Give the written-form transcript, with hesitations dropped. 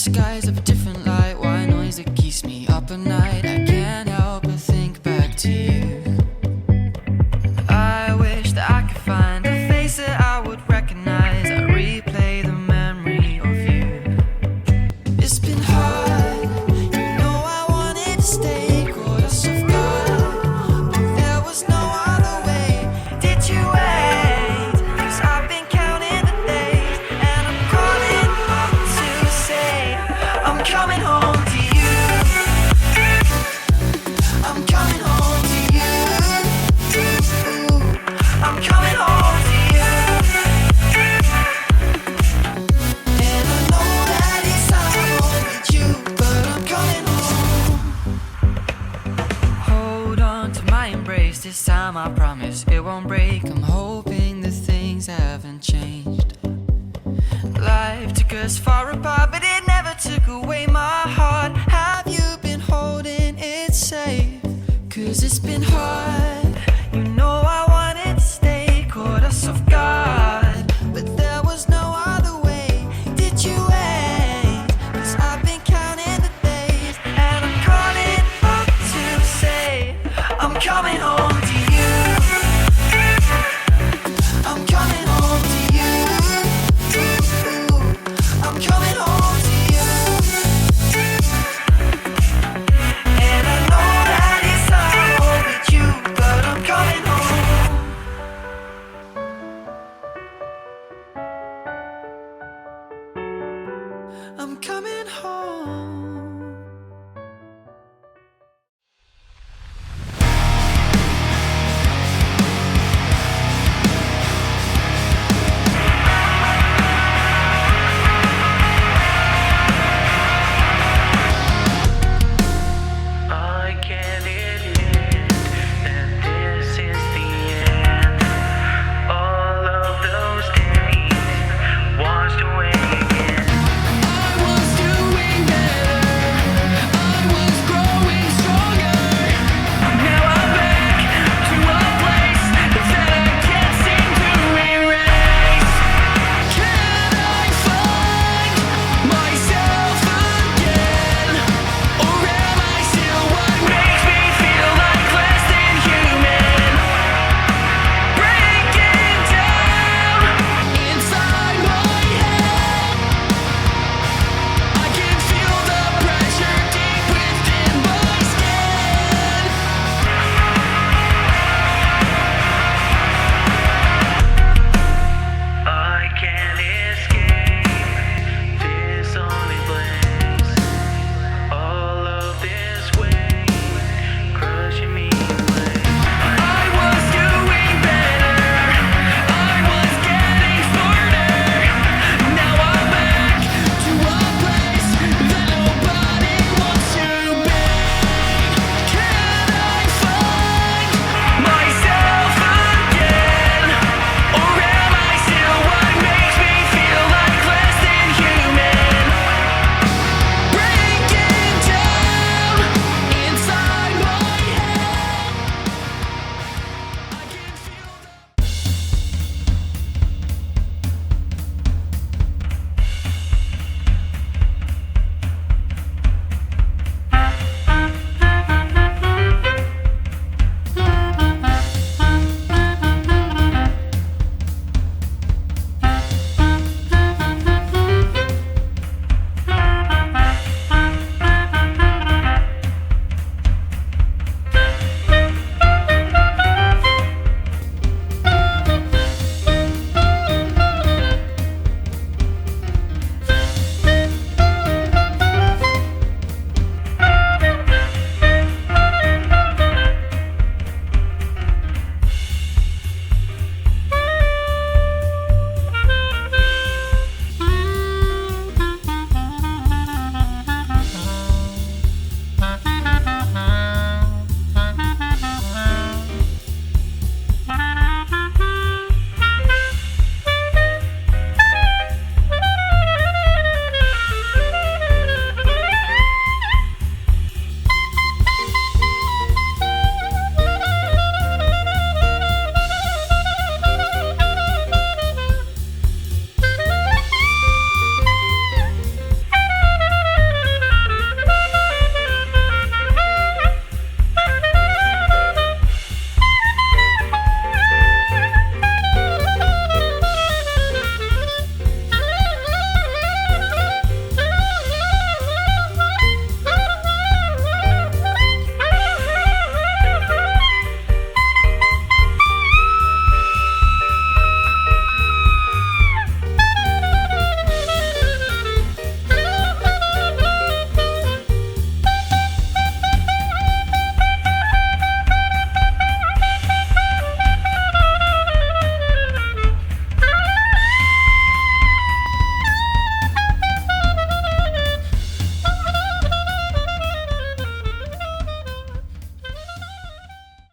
skies of a different light. White noise that keeps me up at night. I can't help but think back to you. I wish that I could find a face that I would recognize. I replay the memory of you. It's been hard, you know I wanted to stay, caught us off guard, but there was no other way. Did you wait? 'Cause I've been counting the days, and I'm calling up to say I'm coming home to you. I'm coming home to you. I'm coming home to you. And I know that it's not home with you, but I'm coming home. Hold on to my embrace, this time I promise it won't break. I'm hoping that things haven't changed. Life took us far apart, but it never took away my heart. Have you been holding it safe? 'Cause it's been hard.